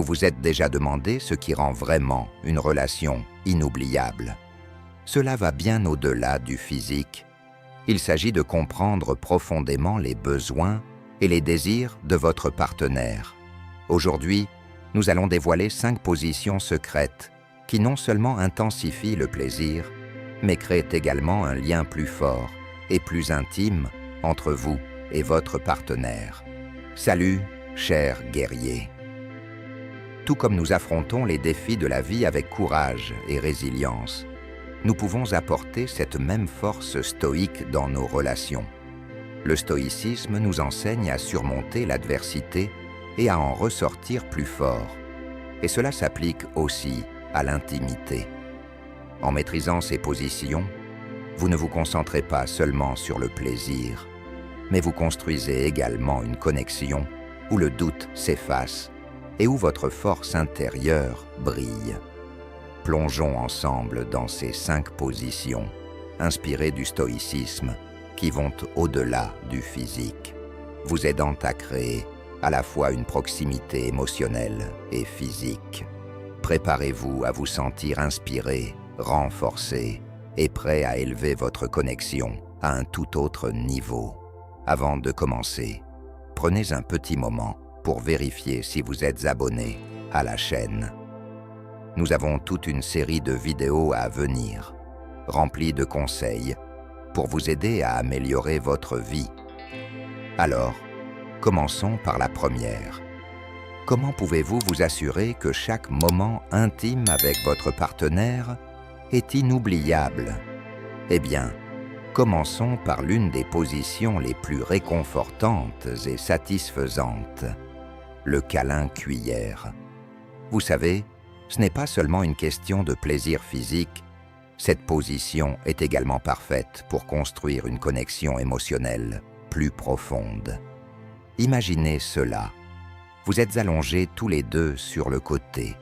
vous êtes déjà demandé ce qui rend vraiment une relation inoubliable. Cela va bien au-delà du physique. Il s'agit de comprendre profondément les besoins et les désirs de votre partenaire. Aujourd'hui, nous allons dévoiler 5 positions secrètes qui non seulement intensifient le plaisir, mais créent également un lien plus fort et plus intime entre vous et votre partenaire. Salut, chers guerriers. Tout comme nous affrontons les défis de la vie avec courage et résilience, nous pouvons apporter cette même force stoïque dans nos relations. Le stoïcisme nous enseigne à surmonter l'adversité et à en ressortir plus fort. Et cela s'applique aussi à l'intimité. En maîtrisant ces positions, vous ne vous concentrez pas seulement sur le plaisir, mais vous construisez également une connexion où le doute s'efface et où votre force intérieure brille. Plongeons ensemble dans ces 5 positions, inspirées du stoïcisme, qui vont au-delà du physique, vous aidant à créer à la fois une proximité émotionnelle et physique. Préparez-vous à vous sentir inspiré, renforcé et prêt à élever votre connexion à un tout autre niveau. Avant de commencer, prenez un petit moment pour vérifier si vous êtes abonné à la chaîne. Nous avons toute une série de vidéos à venir, remplies de conseils pour vous aider à améliorer votre vie. Alors, commençons par la première. Comment pouvez-vous vous assurer que chaque moment intime avec votre partenaire est inoubliable? Eh bien, commençons par l'une des positions les plus réconfortantes et satisfaisantes, le câlin cuillère. Vous savez, ce n'est pas seulement une question de plaisir physique, cette position est également parfaite pour construire une connexion émotionnelle plus profonde. Imaginez cela. Vous êtes allongés tous les deux sur le côté,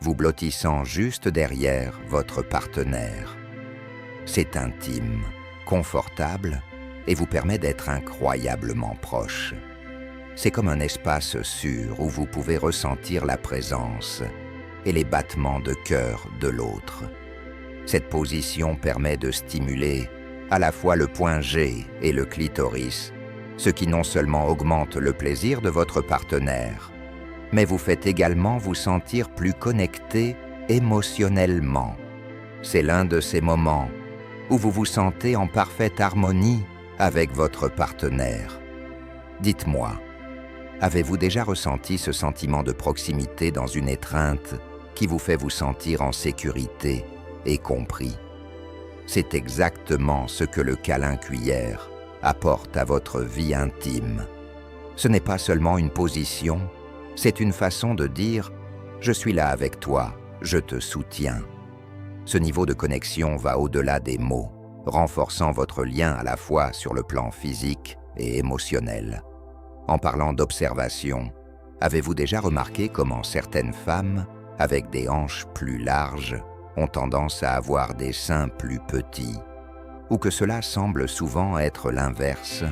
vous blottissant juste derrière votre partenaire. C'est intime, confortable et vous permet d'être incroyablement proche. C'est comme un espace sûr où vous pouvez ressentir la présence et les battements de cœur de l'autre. Cette position permet de stimuler à la fois le point G et le clitoris, ce qui non seulement augmente le plaisir de votre partenaire, mais vous fait également vous sentir plus connecté émotionnellement. C'est l'un de ces moments où vous vous sentez en parfaite harmonie avec votre partenaire. Dites-moi, avez-vous déjà ressenti ce sentiment de proximité dans une étreinte qui vous fait vous sentir en sécurité et compris? C'est exactement ce que le câlin cuillère apporte à votre vie intime. Ce n'est pas seulement une position, c'est une façon de dire « Je suis là avec toi, je te soutiens ». Ce niveau de connexion va au-delà des mots, renforçant votre lien à la fois sur le plan physique et émotionnel. En parlant d'observation, avez-vous déjà remarqué comment certaines femmes, avec des hanches plus larges, ont tendance à avoir des seins plus petits, ou que cela semble souvent être l'inverse?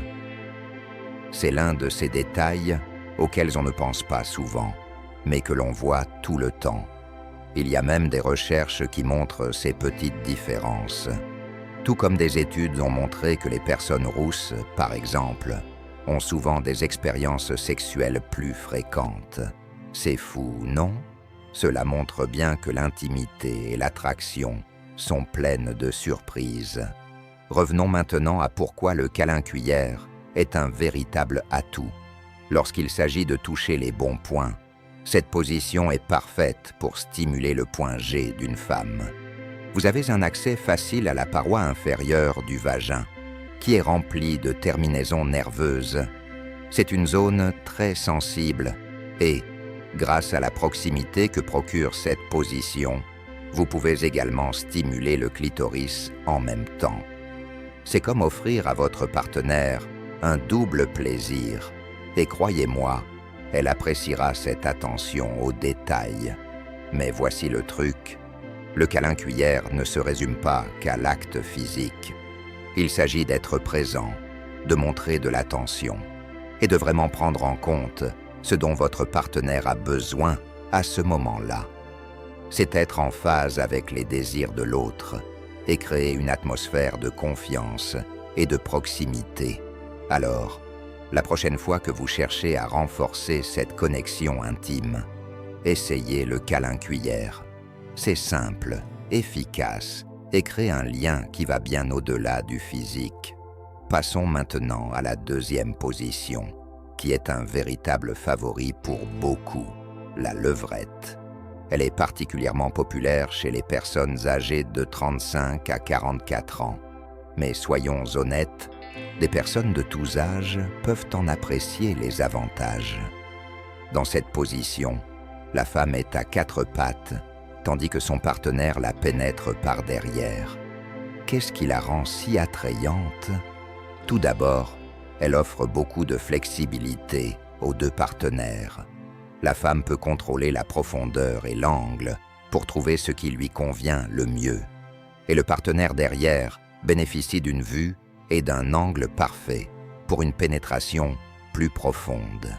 C'est l'un de ces détails auxquels on ne pense pas souvent, mais que l'on voit tout le temps. Il y a même des recherches qui montrent ces petites différences. Tout comme des études ont montré que les personnes rousses, par exemple, ont souvent des expériences sexuelles plus fréquentes. C'est fou, non? Cela montre bien que l'intimité et l'attraction sont pleines de surprises. Revenons maintenant à pourquoi le câlin cuillère est un véritable atout. Lorsqu'il s'agit de toucher les bons points, cette position est parfaite pour stimuler le point G d'une femme. Vous avez un accès facile à la paroi inférieure du vagin, qui est remplie de terminaisons nerveuses. C'est une zone très sensible et, grâce à la proximité que procure cette position, vous pouvez également stimuler le clitoris en même temps. C'est comme offrir à votre partenaire un double plaisir. Et croyez-moi, elle appréciera cette attention aux détails. Mais voici le truc, le câlin cuillère ne se résume pas qu'à l'acte physique. Il s'agit d'être présent, de montrer de l'attention et de vraiment prendre en compte ce dont votre partenaire a besoin à ce moment-là. C'est être en phase avec les désirs de l'autre et créer une atmosphère de confiance et de proximité. Alors, la prochaine fois que vous cherchez à renforcer cette connexion intime, essayez le câlin cuillère. C'est simple, efficace et crée un lien qui va bien au-delà du physique. Passons maintenant à la deuxième position, qui est un véritable favori pour beaucoup, la levrette. Elle est particulièrement populaire chez les personnes âgées de 35 à 44 ans. Mais soyons honnêtes, des personnes de tous âges peuvent en apprécier les avantages. Dans cette position, la femme est à quatre pattes, tandis que son partenaire la pénètre par derrière. Qu'est-ce qui la rend si attrayante ? Tout d'abord, elle offre beaucoup de flexibilité aux deux partenaires. La femme peut contrôler la profondeur et l'angle pour trouver ce qui lui convient le mieux. Et le partenaire derrière bénéficie d'une vue et d'un angle parfait pour une pénétration plus profonde.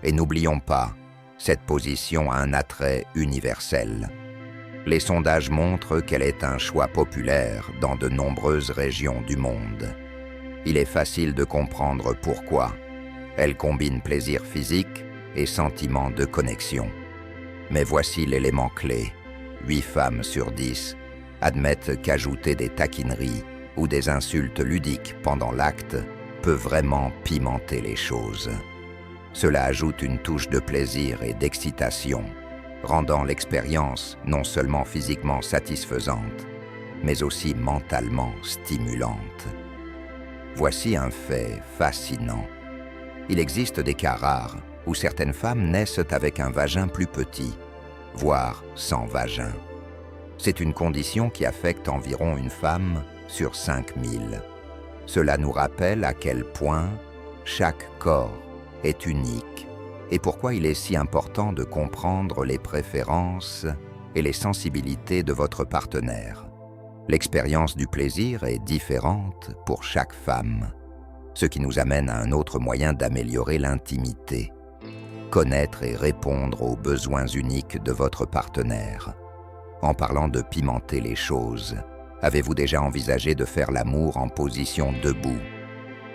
Et n'oublions pas, cette position a un attrait universel. Les sondages montrent qu'elle est un choix populaire dans de nombreuses régions du monde. Il est facile de comprendre pourquoi. Elle combine plaisir physique et sentiment de connexion. Mais voici l'élément clé. 8 femmes sur 10 admettent qu'ajouter des taquineries ou des insultes ludiques pendant l'acte peut vraiment pimenter les choses. Cela ajoute une touche de plaisir et d'excitation, rendant l'expérience non seulement physiquement satisfaisante, mais aussi mentalement stimulante. Voici un fait fascinant. Il existe des cas rares où certaines femmes naissent avec un vagin plus petit, voire sans vagin. C'est une condition qui affecte environ une femme sur 5000. Cela nous rappelle à quel point chaque corps est unique et pourquoi il est si important de comprendre les préférences et les sensibilités de votre partenaire. L'expérience du plaisir est différente pour chaque femme, ce qui nous amène à un autre moyen d'améliorer l'intimité. Connaître et répondre aux besoins uniques de votre partenaire. En parlant de pimenter les choses, avez-vous déjà envisagé de faire l'amour en position debout?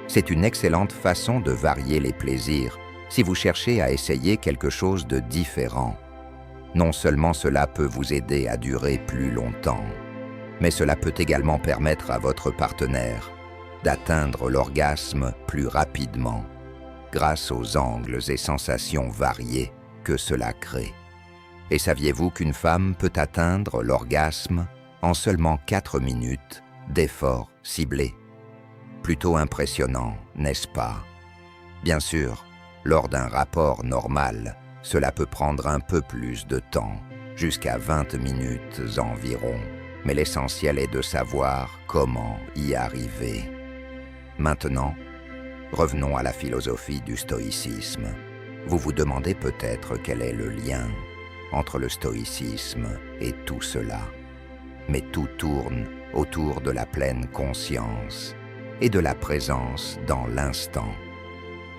C'est une excellente façon de varier les plaisirs si vous cherchez à essayer quelque chose de différent. Non seulement cela peut vous aider à durer plus longtemps, mais cela peut également permettre à votre partenaire d'atteindre l'orgasme plus rapidement grâce aux angles et sensations variées que cela crée. Et saviez-vous qu'une femme peut atteindre l'orgasme en seulement 4 minutes d'efforts ciblés? Plutôt impressionnant, n'est-ce pas? Bien sûr, lors d'un rapport normal, cela peut prendre un peu plus de temps, jusqu'à 20 minutes environ, mais l'essentiel est de savoir comment y arriver. Maintenant, revenons à la philosophie du stoïcisme. Vous vous demandez peut-être quel est le lien entre le stoïcisme et tout cela. Mais tout tourne autour de la pleine conscience et de la présence dans l'instant.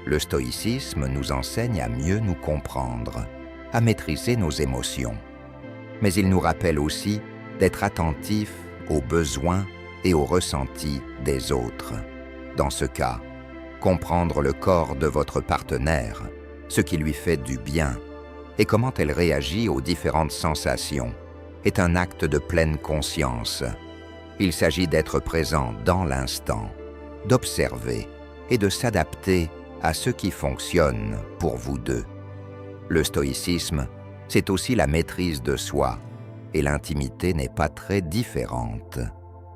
Le stoïcisme nous enseigne à mieux nous comprendre, à maîtriser nos émotions. Mais il nous rappelle aussi d'être attentifs aux besoins et aux ressentis des autres. Dans ce cas, comprendre le corps de votre partenaire, ce qui lui fait du bien et comment elle réagit aux différentes sensations, est un acte de pleine conscience. Il s'agit d'être présent dans l'instant, d'observer et de s'adapter à ce qui fonctionne pour vous deux. Le stoïcisme, c'est aussi la maîtrise de soi, et l'intimité n'est pas très différente.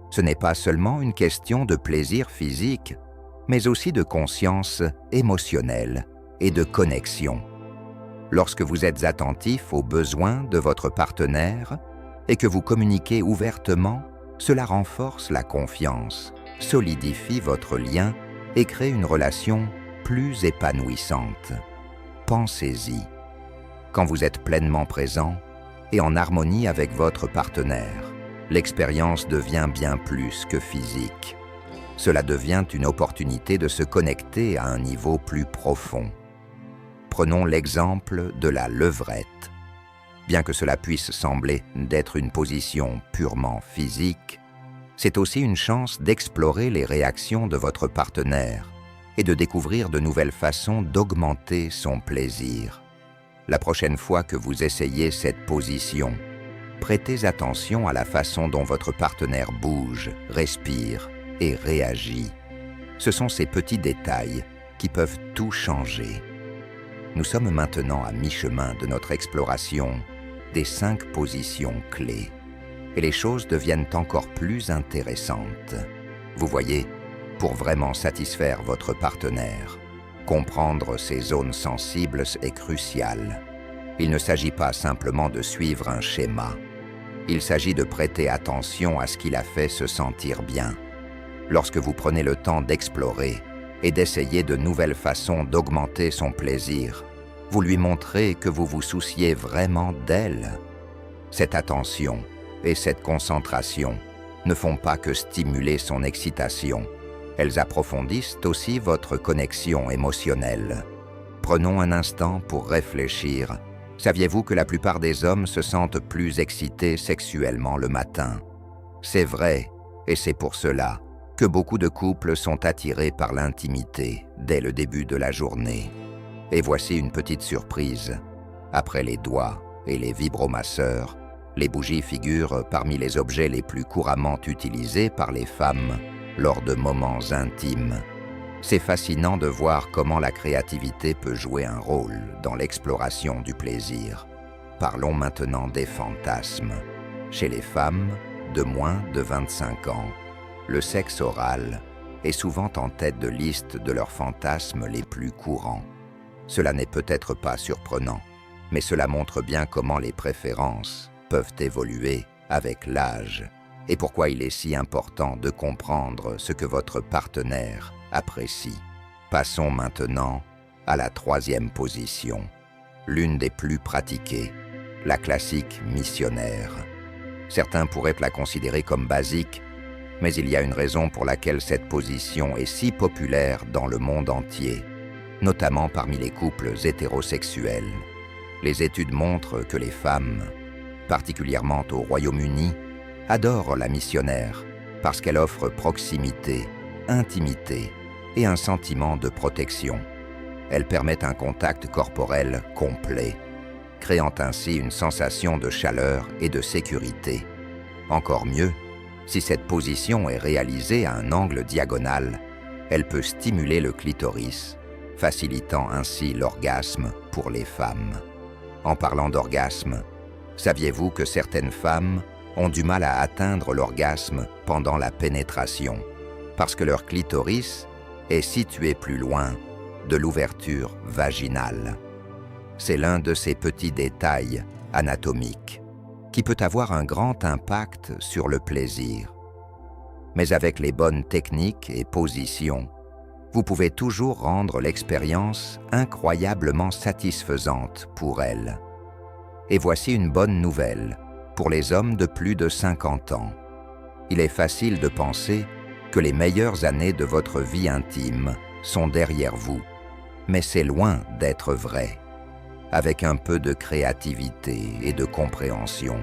Ce n'est pas seulement une question de plaisir physique, mais aussi de conscience émotionnelle et de connexion. Lorsque vous êtes attentif aux besoins de votre partenaire et que vous communiquez ouvertement, cela renforce la confiance, solidifie votre lien et crée une relation plus épanouissante. Pensez-y. Quand vous êtes pleinement présent et en harmonie avec votre partenaire, l'expérience devient bien plus que physique. Cela devient une opportunité de se connecter à un niveau plus profond. Prenons l'exemple de la levrette. Bien que cela puisse sembler d'être une position purement physique, c'est aussi une chance d'explorer les réactions de votre partenaire et de découvrir de nouvelles façons d'augmenter son plaisir. La prochaine fois que vous essayez cette position, prêtez attention à la façon dont votre partenaire bouge, respire et réagit. Ce sont ces petits détails qui peuvent tout changer. Nous sommes maintenant à mi-chemin de notre exploration des 5 positions clés. Et les choses deviennent encore plus intéressantes. Vous voyez, pour vraiment satisfaire votre partenaire, comprendre ses zones sensibles est crucial. Il ne s'agit pas simplement de suivre un schéma. Il s'agit de prêter attention à ce qui la fait se sentir bien. Lorsque vous prenez le temps d'explorer et d'essayer de nouvelles façons d'augmenter son plaisir, vous lui montrez que vous vous souciez vraiment d'elle. Cette attention et cette concentration ne font pas que stimuler son excitation. Elles approfondissent aussi votre connexion émotionnelle. Prenons un instant pour réfléchir. Saviez-vous que la plupart des hommes se sentent plus excités sexuellement le matin? C'est vrai, et c'est pour cela que beaucoup de couples sont attirés par l'intimité dès le début de la journée. Et voici une petite surprise. Après les doigts et les vibromasseurs, les bougies figurent parmi les objets les plus couramment utilisés par les femmes lors de moments intimes. C'est fascinant de voir comment la créativité peut jouer un rôle dans l'exploration du plaisir. Parlons maintenant des fantasmes. Chez les femmes de moins de 25 ans, le sexe oral est souvent en tête de liste de leurs fantasmes les plus courants. Cela n'est peut-être pas surprenant, mais cela montre bien comment les préférences peuvent évoluer avec l'âge et pourquoi il est si important de comprendre ce que votre partenaire apprécie. Passons maintenant à la 3e position, l'une des plus pratiquées, la classique missionnaire. Certains pourraient la considérer comme basique, mais il y a une raison pour laquelle cette position est si populaire dans le monde entier, notamment parmi les couples hétérosexuels. Les études montrent que les femmes, particulièrement au Royaume-Uni, adorent la missionnaire parce qu'elle offre proximité, intimité et un sentiment de protection. Elle permet un contact corporel complet, créant ainsi une sensation de chaleur et de sécurité. Encore mieux, si cette position est réalisée à un angle diagonal, elle peut stimuler le clitoris, facilitant ainsi l'orgasme pour les femmes. En parlant d'orgasme, saviez-vous que certaines femmes ont du mal à atteindre l'orgasme pendant la pénétration, parce que leur clitoris est situé plus loin de l'ouverture vaginale? C'est l'un de ces petits détails anatomiques qui peut avoir un grand impact sur le plaisir. Mais avec les bonnes techniques et positions, vous pouvez toujours rendre l'expérience incroyablement satisfaisante pour elle. Et voici une bonne nouvelle pour les hommes de plus de 50 ans. Il est facile de penser que les meilleures années de votre vie intime sont derrière vous, mais c'est loin d'être vrai. Avec un peu de créativité et de compréhension,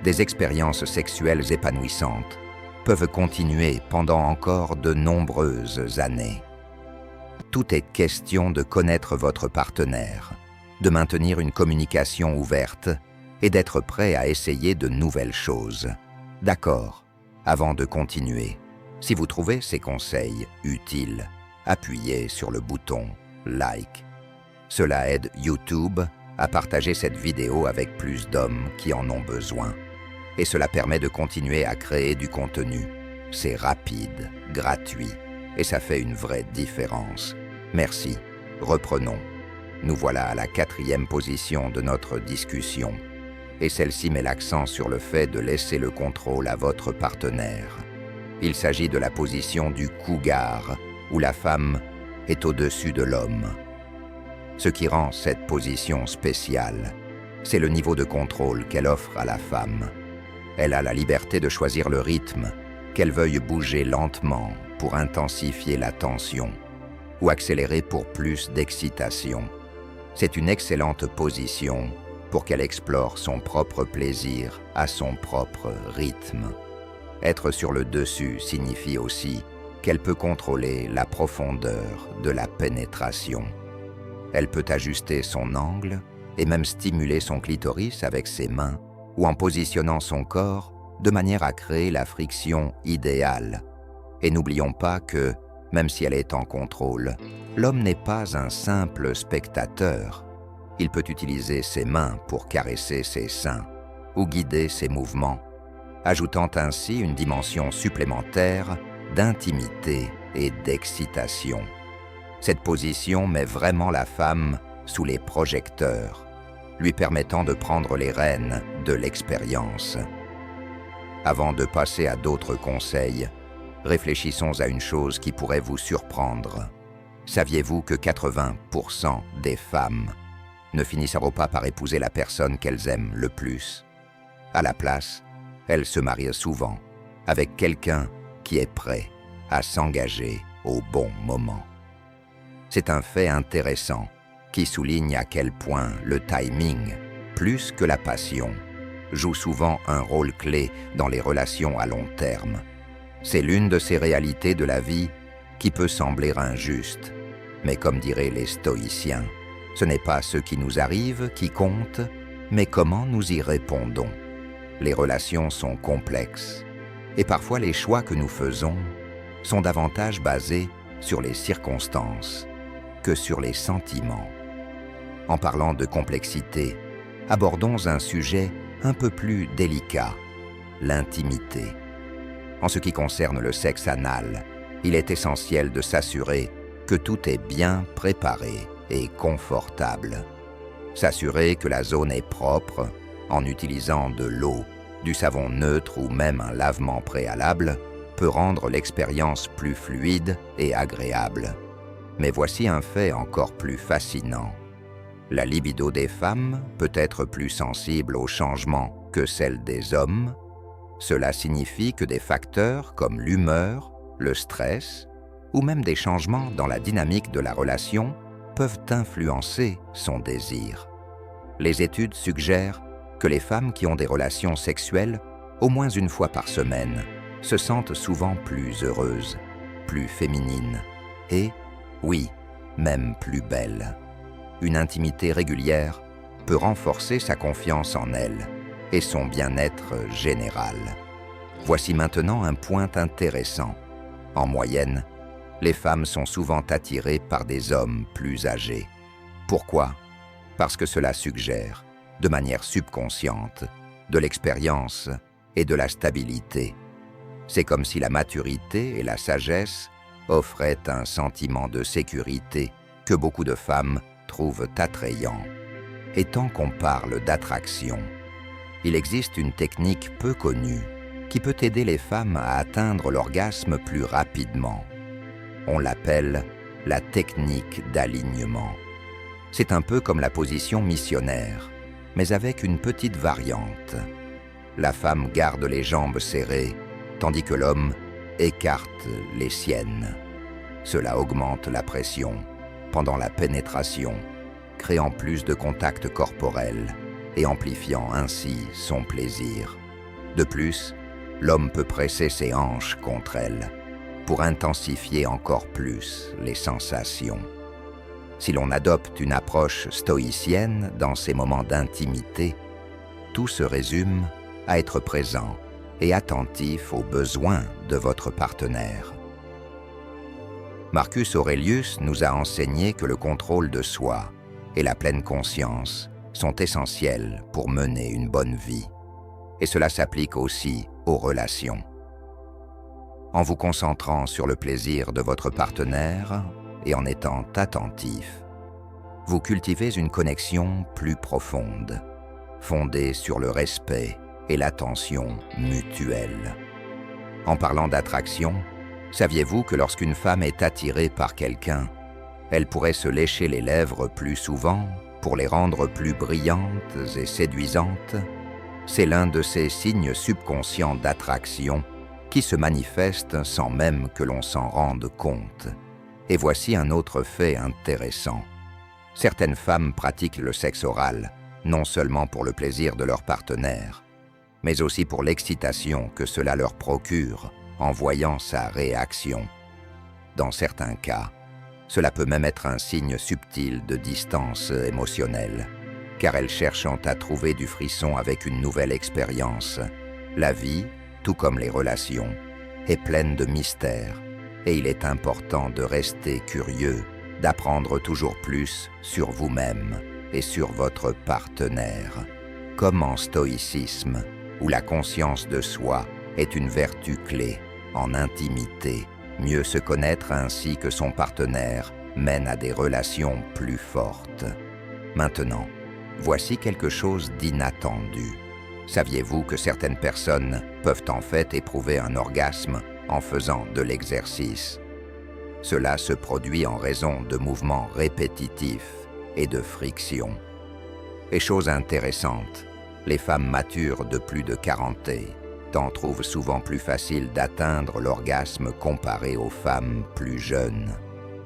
des expériences sexuelles épanouissantes peuvent continuer pendant encore de nombreuses années. Tout est question de connaître votre partenaire, de maintenir une communication ouverte et d'être prêt à essayer de nouvelles choses. D'accord, avant de continuer, si vous trouvez ces conseils utiles, appuyez sur le bouton « Like ». Cela aide YouTube à partager cette vidéo avec plus d'hommes qui en ont besoin. Et cela permet de continuer à créer du contenu. C'est rapide, gratuit, et ça fait une vraie différence. Merci. Reprenons. Nous voilà à la 4e position de notre discussion. Et celle-ci met l'accent sur le fait de laisser le contrôle à votre partenaire. Il s'agit de la position du cougar, où la femme est au-dessus de l'homme. Ce qui rend cette position spéciale, c'est le niveau de contrôle qu'elle offre à la femme. Elle a la liberté de choisir le rythme, qu'elle veuille bouger lentement pour intensifier la tension ou accélérer pour plus d'excitation. C'est une excellente position pour qu'elle explore son propre plaisir à son propre rythme. Être sur le dessus signifie aussi qu'elle peut contrôler la profondeur de la pénétration. Elle peut ajuster son angle et même stimuler son clitoris avec ses mains ou en positionnant son corps de manière à créer la friction idéale. Et n'oublions pas que, même si elle est en contrôle, l'homme n'est pas un simple spectateur. Il peut utiliser ses mains pour caresser ses seins ou guider ses mouvements, ajoutant ainsi une dimension supplémentaire d'intimité et d'excitation. Cette position met vraiment la femme sous les projecteurs, lui permettant de prendre les rênes de l'expérience. Avant de passer à d'autres conseils, réfléchissons à une chose qui pourrait vous surprendre. Saviez-vous que 80% des femmes ne finiront pas par épouser la personne qu'elles aiment le plus? À la place, elles se marient souvent avec quelqu'un qui est prêt à s'engager au bon moment. C'est un fait intéressant qui souligne à quel point le timing, plus que la passion, joue souvent un rôle clé dans les relations à long terme. C'est l'une de ces réalités de la vie qui peut sembler injuste, mais comme diraient les stoïciens, ce n'est pas ce qui nous arrive qui compte, mais comment nous y répondons. Les relations sont complexes, et parfois les choix que nous faisons sont davantage basés sur les circonstances que sur les sentiments. En parlant de complexité, abordons un sujet un peu plus délicat, l'intimité. En ce qui concerne le sexe anal, il est essentiel de s'assurer que tout est bien préparé et confortable. S'assurer que la zone est propre en utilisant de l'eau, du savon neutre ou même un lavement préalable peut rendre l'expérience plus fluide et agréable. Mais voici un fait encore plus fascinant. La libido des femmes peut être plus sensible aux changements que celle des hommes. Cela signifie que des facteurs comme l'humeur, le stress ou même des changements dans la dynamique de la relation peuvent influencer son désir. Les études suggèrent que les femmes qui ont des relations sexuelles au moins une fois par semaine se sentent souvent plus heureuses, plus féminines et, oui, même plus belles. Une intimité régulière peut renforcer sa confiance en elle et son bien-être général. Voici maintenant un point intéressant. En moyenne, les femmes sont souvent attirées par des hommes plus âgés. Pourquoi? Parce que cela suggère, de manière subconsciente, de l'expérience et de la stabilité. C'est comme si la maturité et la sagesse offraient un sentiment de sécurité que beaucoup de femmes trouvent attrayant. Et tant qu'on parle d'attraction, il existe une technique peu connue qui peut aider les femmes à atteindre l'orgasme plus rapidement. On l'appelle la technique d'alignement. C'est un peu comme la position missionnaire, mais avec une petite variante. La femme garde les jambes serrées, tandis que l'homme écarte les siennes. Cela augmente la pression pendant la pénétration, créant plus de contact corporel et amplifiant ainsi son plaisir. De plus, l'homme peut presser ses hanches contre elle pour intensifier encore plus les sensations. Si l'on adopte une approche stoïcienne dans ces moments d'intimité, tout se résume à être présent et attentif aux besoins de votre partenaire. Marcus Aurelius nous a enseigné que le contrôle de soi et la pleine conscience sont essentiels pour mener une bonne vie. Et cela s'applique aussi aux relations. En vous concentrant sur le plaisir de votre partenaire et en étant attentif, vous cultivez une connexion plus profonde, fondée sur le respect et l'attention mutuelle. En parlant d'attraction, saviez-vous que lorsqu'une femme est attirée par quelqu'un, elle pourrait se lécher les lèvres plus souvent pour les rendre plus brillantes et séduisantes? C'est l'un de ces signes subconscients d'attraction qui se manifestent sans même que l'on s'en rende compte. Et voici un autre fait intéressant. Certaines femmes pratiquent le sexe oral, non seulement pour le plaisir de leur partenaire, mais aussi pour l'excitation que cela leur procure en voyant sa réaction. Dans certains cas, cela peut même être un signe subtil de distance émotionnelle, car elles cherchent à trouver du frisson avec une nouvelle expérience. La vie, tout comme les relations, est pleine de mystères, et il est important de rester curieux, d'apprendre toujours plus sur vous-même et sur votre partenaire. Comme en stoïcisme, où la conscience de soi est une vertu clé, en intimité, mieux se connaître ainsi que son partenaire mène à des relations plus fortes. Maintenant, voici quelque chose d'inattendu. Saviez-vous que certaines personnes peuvent en fait éprouver un orgasme en faisant de l'exercice? Cela se produit en raison de mouvements répétitifs et de friction. Et chose intéressante, les femmes matures de plus de 40 ans trouvent souvent plus facile d'atteindre l'orgasme comparé aux femmes plus jeunes.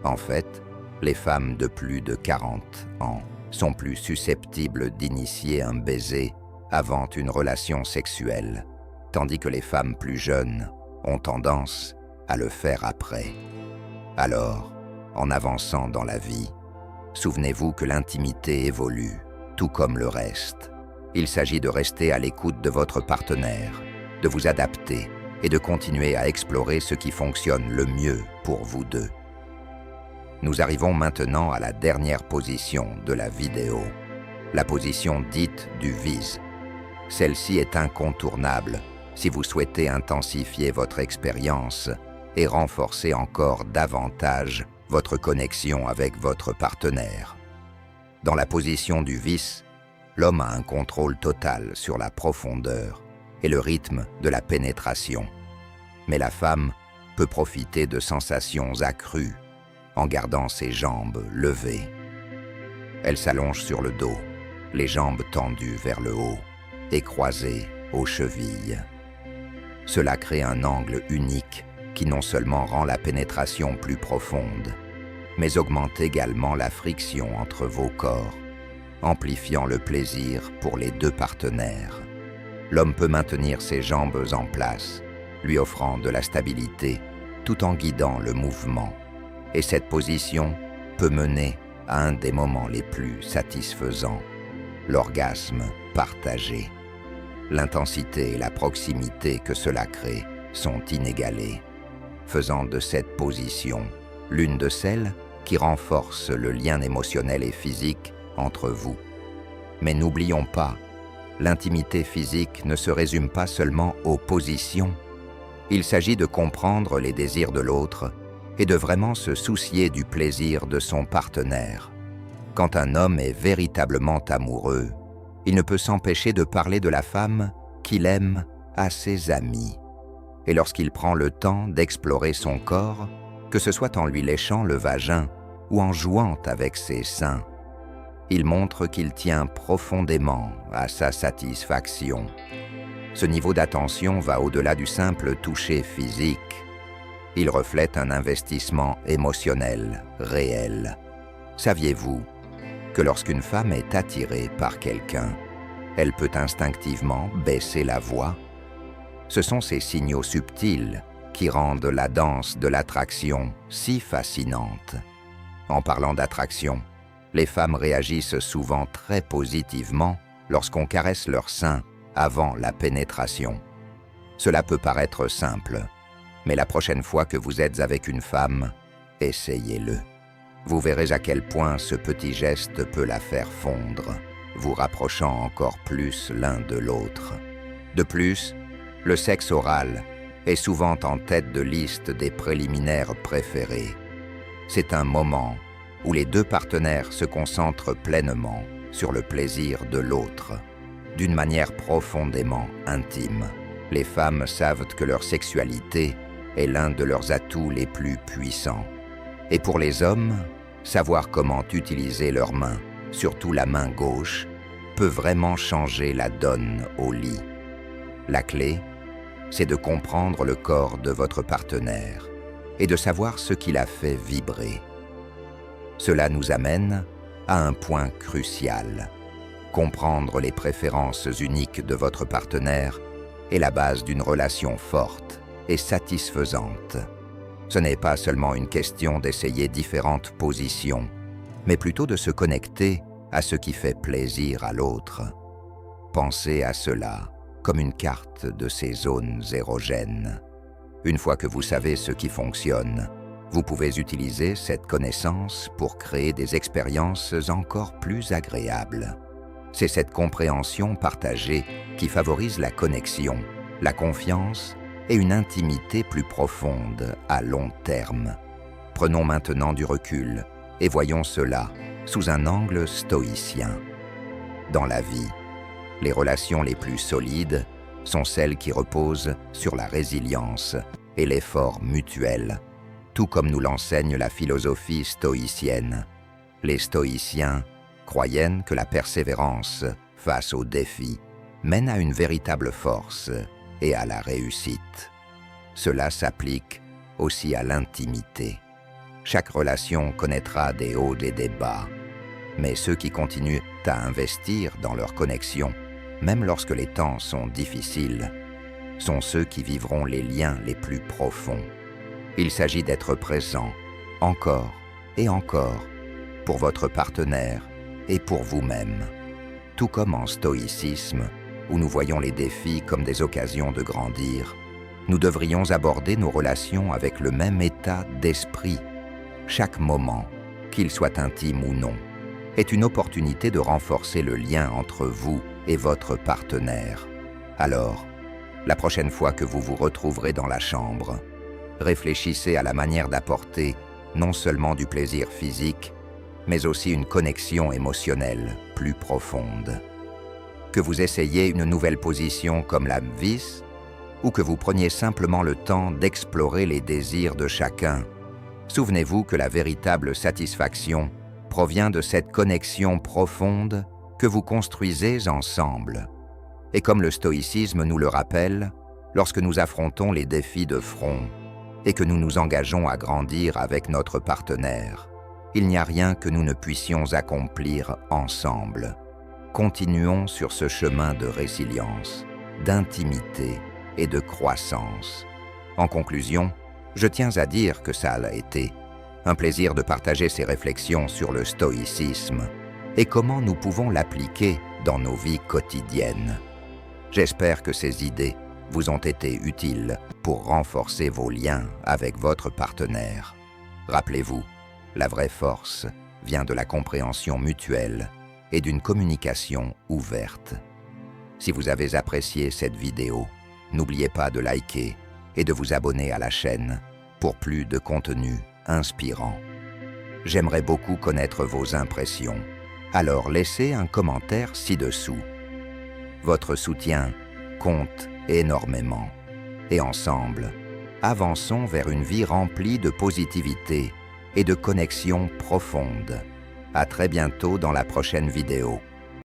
En fait, les femmes de plus de 40 ans sont plus susceptibles d'initier un baiser avant une relation sexuelle, tandis que les femmes plus jeunes ont tendance à le faire après. Alors, en avançant dans la vie, souvenez-vous que l'intimité évolue, tout comme le reste. Il s'agit de rester à l'écoute de votre partenaire, de vous adapter et de continuer à explorer ce qui fonctionne le mieux pour vous deux. Nous arrivons maintenant à la dernière position de la vidéo, la position dite du vise. Celle-ci est incontournable si vous souhaitez intensifier votre expérience et renforcer encore davantage votre connexion avec votre partenaire. Dans la position du vice, l'homme a un contrôle total sur la profondeur et le rythme de la pénétration. Mais la femme peut profiter de sensations accrues en gardant ses jambes levées. Elle s'allonge sur le dos, les jambes tendues vers le haut et croisées aux chevilles. Cela crée un angle unique qui non seulement rend la pénétration plus profonde, mais augmente également la friction entre vos corps, amplifiant le plaisir pour les deux partenaires. L'homme peut maintenir ses jambes en place, lui offrant de la stabilité tout en guidant le mouvement. Et cette position peut mener à un des moments les plus satisfaisants, l'orgasme partagé. L'intensité et la proximité que cela crée sont inégalées, faisant de cette position l'une de celles qui renforce le lien émotionnel et physique entre vous. Mais n'oublions pas, l'intimité physique ne se résume pas seulement aux positions. Il s'agit de comprendre les désirs de l'autre et de vraiment se soucier du plaisir de son partenaire. Quand un homme est véritablement amoureux, il ne peut s'empêcher de parler de la femme qu'il aime à ses amis. Et lorsqu'il prend le temps d'explorer son corps, que ce soit en lui léchant le vagin ou en jouant avec ses seins, il montre qu'il tient profondément à sa satisfaction. Ce niveau d'attention va au-delà du simple toucher physique. Il reflète un investissement émotionnel réel. Saviez-vous que lorsqu'une femme est attirée par quelqu'un, elle peut instinctivement baisser la voix? Ce sont ces signaux subtils qui rendent la danse de l'attraction si fascinante. En parlant d'attraction, les femmes réagissent souvent très positivement lorsqu'on caresse leur sein avant la pénétration. Cela peut paraître simple, mais la prochaine fois que vous êtes avec une femme, essayez-le. Vous verrez à quel point ce petit geste peut la faire fondre, vous rapprochant encore plus l'un de l'autre. De plus, le sexe oral est souvent en tête de liste des préliminaires préférés. C'est un moment où les deux partenaires se concentrent pleinement sur le plaisir de l'autre, d'une manière profondément intime. Les femmes savent que leur sexualité est l'un de leurs atouts les plus puissants. Et pour les hommes, savoir comment utiliser leurs mains, surtout la main gauche, peut vraiment changer la donne au lit. La clé, c'est de comprendre le corps de votre partenaire et de savoir ce qui la fait vibrer. Cela nous amène à un point crucial. Comprendre les préférences uniques de votre partenaire est la base d'une relation forte et satisfaisante. Ce n'est pas seulement une question d'essayer différentes positions, mais plutôt de se connecter à ce qui fait plaisir à l'autre. Pensez à cela comme une carte de ces zones érogènes. Une fois que vous savez ce qui fonctionne, vous pouvez utiliser cette connaissance pour créer des expériences encore plus agréables. C'est cette compréhension partagée qui favorise la connexion, la confiance et une intimité plus profonde à long terme. Prenons maintenant du recul et voyons cela sous un angle stoïcien. Dans la vie, les relations les plus solides sont celles qui reposent sur la résilience et l'effort mutuel, tout comme nous l'enseigne la philosophie stoïcienne. Les stoïciens croyaient que la persévérance face aux défis mène à une véritable force et à la réussite. Cela s'applique aussi à l'intimité. Chaque relation connaîtra des hauts et des bas, mais ceux qui continuent à investir dans leur connexion, même lorsque les temps sont difficiles, sont ceux qui vivront les liens les plus profonds. Il s'agit d'être présent, encore et encore, pour votre partenaire et pour vous-même. Tout comme en stoïcisme, où nous voyons les défis comme des occasions de grandir, nous devrions aborder nos relations avec le même état d'esprit. Chaque moment, qu'il soit intime ou non, est une opportunité de renforcer le lien entre vous et votre partenaire. Alors, la prochaine fois que vous vous retrouverez dans la chambre, réfléchissez à la manière d'apporter non seulement du plaisir physique, mais aussi une connexion émotionnelle plus profonde. Que vous essayiez une nouvelle position comme la vis, ou que vous preniez simplement le temps d'explorer les désirs de chacun, souvenez-vous que la véritable satisfaction provient de cette connexion profonde que vous construisez ensemble. Et comme le stoïcisme nous le rappelle, lorsque nous affrontons les défis de front et que nous nous engageons à grandir avec notre partenaire, il n'y a rien que nous ne puissions accomplir ensemble. Continuons sur ce chemin de résilience, d'intimité et de croissance. En conclusion, je tiens à dire que ça a été un plaisir de partager ces réflexions sur le stoïcisme et comment nous pouvons l'appliquer dans nos vies quotidiennes. J'espère que ces idées vous ont été utiles pour renforcer vos liens avec votre partenaire. Rappelez-vous, la vraie force vient de la compréhension mutuelle et d'une communication ouverte. Si vous avez apprécié cette vidéo, n'oubliez pas de liker et de vous abonner à la chaîne pour plus de contenu inspirant. J'aimerais beaucoup connaître vos impressions, alors laissez un commentaire ci-dessous. Votre soutien compte énormément. Et ensemble, avançons vers une vie remplie de positivité et de connexions profondes. À très bientôt dans la prochaine vidéo.